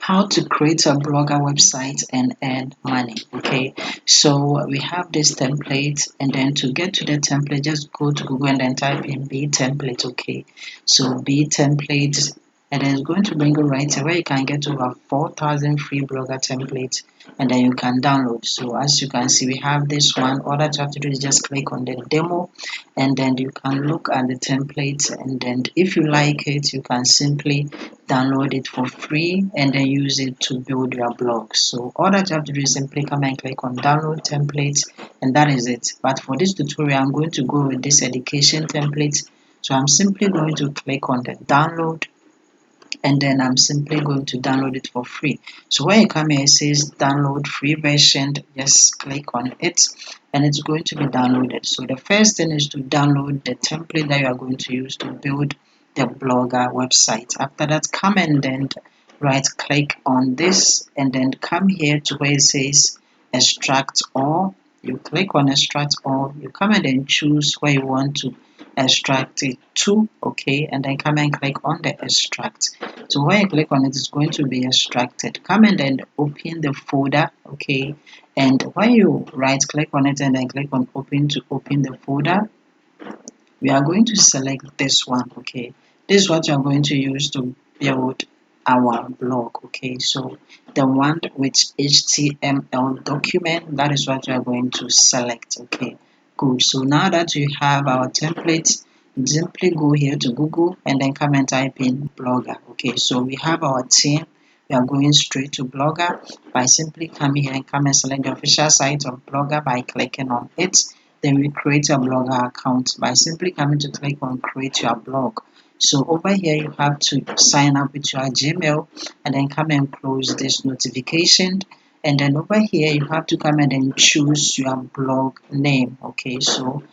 how to create a blogger website and earn money. Okay, so we have this template, and then to get to the template, just go to Google and then type in B template. Okay, so B template, and then it's going to bring you right here where you can get over 4,000 free blogger templates, and then you can download. So as you can see, we have this one. All that you have to do is just click on the demo, and then you can look at the template, and then if you like it, you can simply download it for free and then use it to build your blog. So all that you have to do is simply come and click on download templates, and that is it. But for this tutorial, I'm going to go with this education template. So I'm simply going to click on the download, and then I'm simply going to download it for free. So when you come here, it says download free version, just click on it and it's going to be downloaded. So the first thing is to download the template that you are going to use to build the blogger website. After that, come and then right click on this and then come here to where it says extract all. You click on extract all, you come and then choose where you want to extract it to, okay, and then come and click on the extract. So when you click on it, it's going to be extracted. Come and then open the folder, okay, and when you right click on it and then click on open to open the folder, we are going to select this one. Okay, this is what you are going to use to build our blog. Okay, so the one with HTML document, that is what you are going to select. Okay, good. So now that you have our template, simply go here to Google and then come and type in blogger. Okay, so we have our theme. We are going straight to blogger by simply coming here and come and select the official site of blogger by clicking on it. Then we create a blogger account by simply coming to click on create your blog. So over here you have to sign up with your Gmail and then come and close this notification, and then over here you have to come and then choose your blog name. Okay, so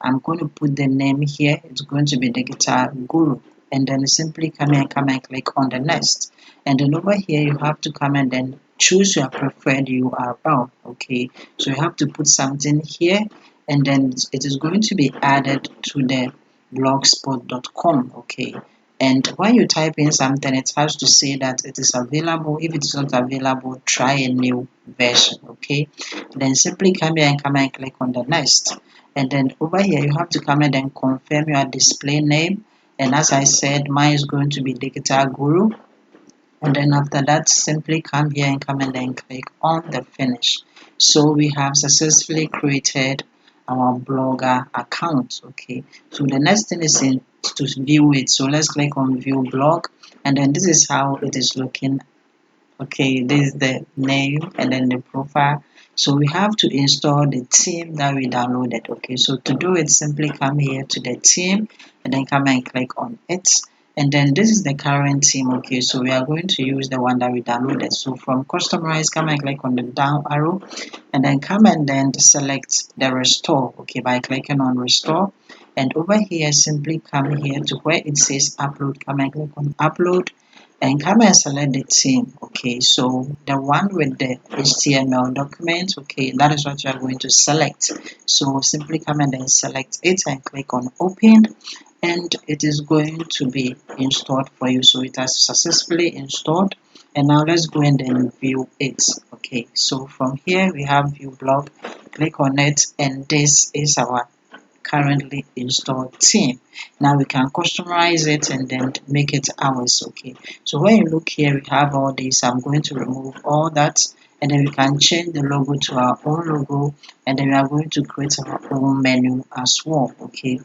I'm going to put the name here. It's going to be Digital Guru, and then simply come and click on the next, and then over here you have to come and then choose your preferred URL. Okay, so you have to put something here, and then it is going to be added to the blogspot.com. Okay, and when you type in something, it has to say that it is available. If it is not available, try a new version. Okay, then simply come here and come and click on the next, and then over here you have to come and then confirm your display name, and as I said, mine is going to be Digital Guru. And then after that, simply come here and come and then click on the finish. So we have successfully created our blogger account. Okay, so the next thing is to view it. So let's click on view blog, and then this is how it is looking. Okay, this is the name and then the profile. So we have to install the theme that we downloaded. Okay, so to do it, simply come here to the theme and then come and click on it, and then this is the current theme. Okay, so we are going to use the one that we downloaded. So from customize, come and click on the down arrow and then come and then select the restore. Okay, by clicking on restore, and over here simply come here to where it says upload, come and click on upload and come and select the theme. Okay, so the one with the HTML document, okay, that is what you are going to select. So simply come and then select it and click on open, and it is going to be installed for you. So it has successfully installed, and now let's go and then view it. Okay, so from here we have view blog, click on it, and this is our currently installed theme. Now we can customize it and then make it ours. Okay, so when you look here, we have all this. I'm going to remove all that, and then we can change the logo to our own logo, and then we are going to create our own menu as well. Okay,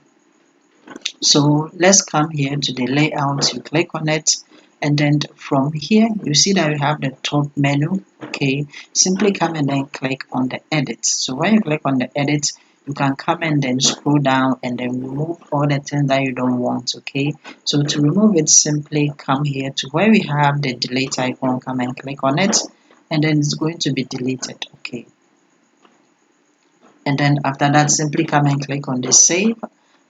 so let's come here to the layout. You click on it, and then from here you see that we have the top menu. Okay, simply come and then click on the edit. So when you click on the edit, you can come and then scroll down and then remove all the things that you don't want. Okay, so to remove it, simply come here to where we have the delete icon, come and click on it, and then it's going to be deleted. Okay, and then after that, simply come and click on the save,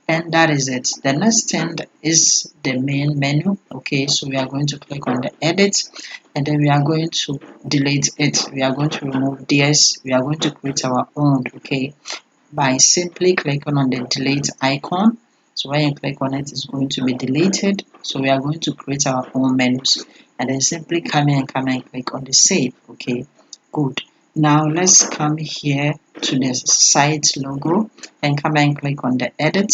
and that is it. The next thing is the main menu. Okay, so we are going to click on the edit, and then we are going to delete it. We are going to remove this. We are going to create our own. Okay, by simply clicking on the delete icon. So when you click on it, it's going to be deleted. So we are going to create our own menus, and then simply come here and come and click on the save. Okay, good. Now let's come here to the site logo and come and click on the edit,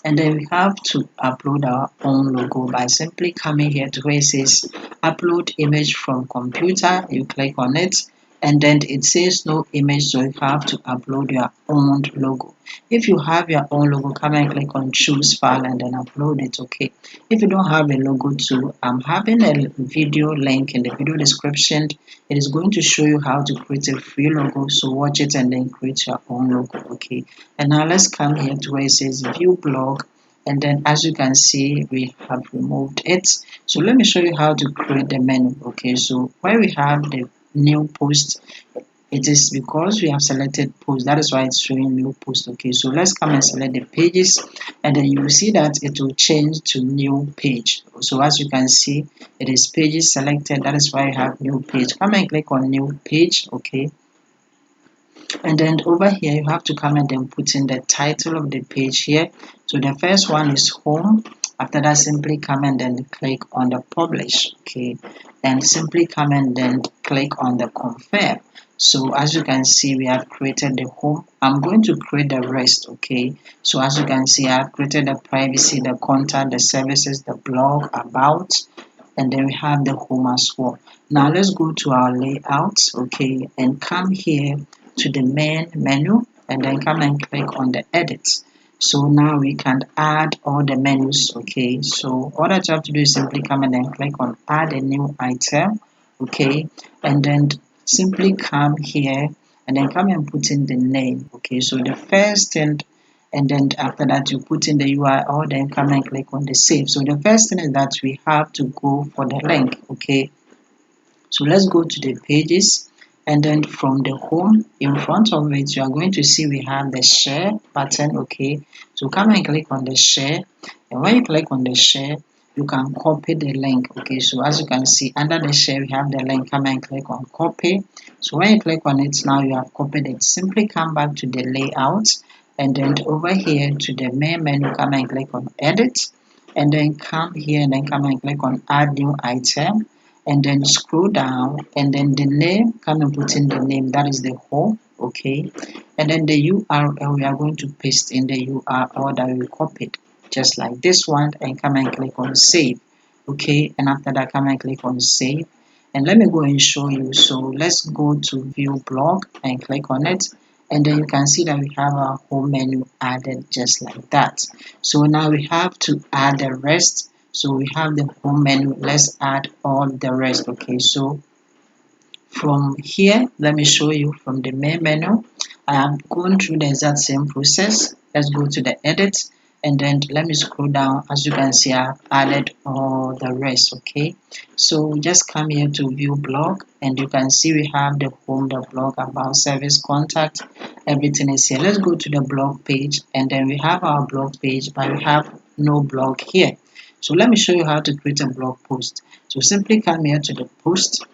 and then we have to upload our own logo by simply coming here to where it says upload image from computer. You click on it, and then it says no image, so you have to upload your own logo. If you have your own logo, come and click on choose file and then upload it. Okay, if you don't have a logo too, I'm having a video link in the video description. It is going to show you how to create a free logo, so watch it and then create your own logo. Okay, and now let's come here to where it says view blog, and then as you can see we have removed it. So let me show you how to create the menu. Okay, so where we have the new post, it is because we have selected post, that is why it's showing new post. Okay, so let's come and select the pages, and then you will see that it will change to new page. So as you can see, it is pages selected, that is why I have new page. Come and click on new page. Okay, and then over here you have to come and then put in the title of the page here. So the first one is home. After that, simply come and then click on the publish. Okay, and simply come and then click on the confirm. So as you can see, we have created the home. I'm going to create the rest. Okay, so as you can see, I have created the privacy, the contact, the services, the blog, about, and then we have the home as well. Now let's go to our layout. Okay, and come here to the main menu, and then come and click on the edit. So now we can add all the menus. Okay, so all that you have to do is simply come and then click on add a new item. Okay, and then simply come here and then come and put in the name. Okay, so the first thing, and then after that you put in the URL, then come and click on the save. So the first thing is that we have to go for the link. Okay, so let's go to the pages, and then from the home in front of it you are going to see we have the share button. Okay, so come and click on the share, and when you click on the share you can copy the link. Okay, so as you can see under the share we have the link. Come and click on copy. So when you click on it, now you have copied it. Simply come back to the layout, and then over here to the main menu, come and click on edit, and then come here and then come and click on add new item, and then scroll down, and then the name, come and put in the name, that is the home. Okay, and then the URL, we are going to paste in the URL that we copied, just like this one, and come and click on save. Okay, and after that come and click on save, and let me go and show you. So let's go to view blog and click on it, and then you can see that we have our home menu added just like that. So now we have to add the rest. So we have the home menu, let's add all the rest. Okay, so from here let me show you from the main menu. I am going through the exact same process. Let's go to the edit, and then let me scroll down. As you can see, I've added all the rest. Okay, so just come here to view blog, and you can see we have the home, the blog, about, service, contact, everything is here. Let's go to the blog page, and then we have our blog page, but we have no blog here. So let me show you how to create a blog post. So simply come here to the post,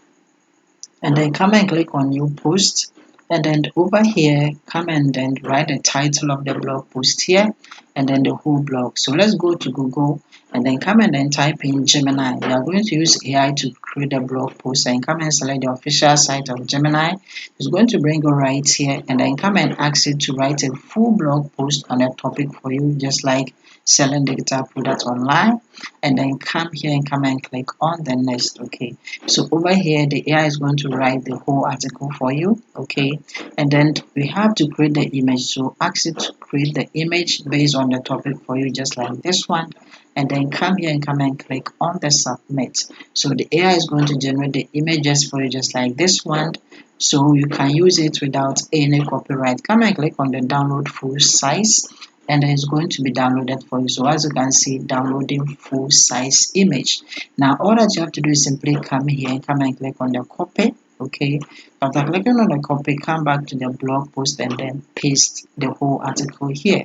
and then come and click on new post, and then over here come and then write the title of the blog post here, and then the whole blog. So let's go to Google, and then come and then type in Gemini. We are going to use AI to create a blog post, and come and select the official site of Gemini. It's going to bring you right here, and then come and ask it to write a full blog post on a topic for you, just like selling digital products online, and then come here and come and click on the next. Okay, so over here the AI is going to write the whole article for you. Okay, and then we have to create the image, so ask it to create the image based on the topic for you, just like this one, and then come here and come and click on the submit. So the AI is going to generate the images for you, just like this one, so you can use it without any copyright. Come and click on the download full size, and it's going to be downloaded for you. So as you can see, downloading full size image. Now all that you have to do is simply come here and come and click on the copy. Okay, after clicking on the copy, come back to the blog post and then paste the whole article here.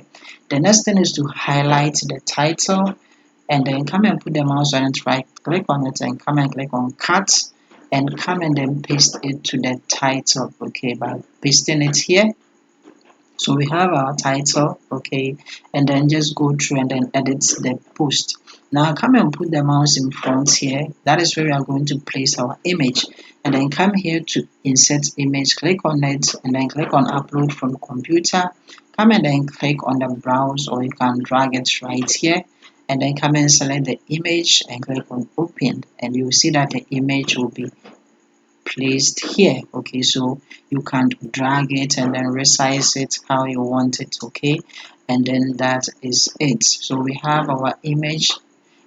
The next thing is to highlight the title, and then come and put the mouse on it, right click on it and come and click on cut, and come and then paste it to the title. Okay, by pasting it here, so we have our title. Okay, and then just go through and then edit the post. Now come and put the mouse in front here. That is where we are going to place our image. And then come here to insert image, click on it, and then click on upload from computer. Come and then click on the browse, or you can drag it right here. And then come and select the image and click on open. And you will see that the image will be placed here. Okay, so you can drag it and then resize it how you want it. Okay, and then that is it. So we have our image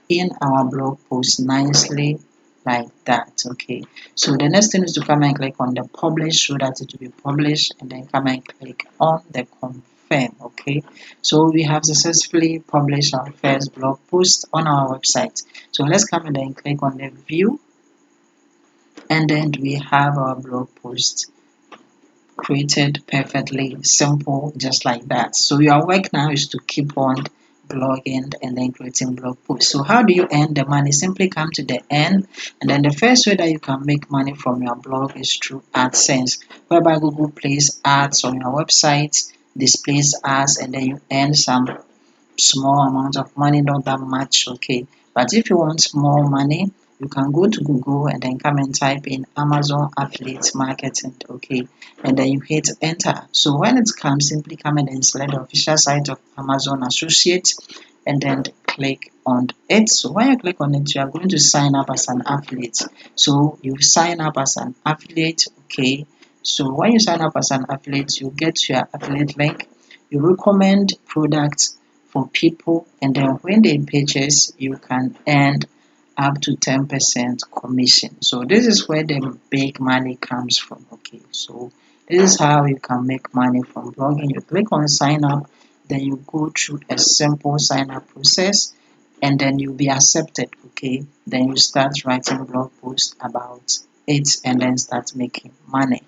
in our blog post nicely like that. Okay, so the next thing is to come and click on the publish so that it will be published, and then come and click on the confirm. Okay, so we have successfully published our first blog post on our website. So let's come and then click on the view, and then we have our blog post created perfectly simple, just like that. So your work now is to keep on blogging and then creating blog posts. So how do you earn the money? Simply come to the end, and then the first way that you can make money from your blog is through AdSense, whereby Google plays ads on your website, displays ads, and then you earn some small amount of money, not that much. Okay, but if you want more money, you can go to Google and then come and type in Amazon affiliate marketing. Okay, and then you hit enter. So when it comes, simply come and then select the official site of Amazon Associates, and then click on it. So when you click on it, you are going to sign up as an affiliate. So you sign up as an affiliate. Okay, so when you sign up as an affiliate, you get your affiliate link. You recommend products for people, and then when they purchase, you can earn up to 10% commission. So this is where the big money comes from. Okay, so this is how you can make money from blogging. You click on sign up, then you go through a simple sign up process, and then you'll be accepted. Okay, then you start writing blog posts about it and then start making money.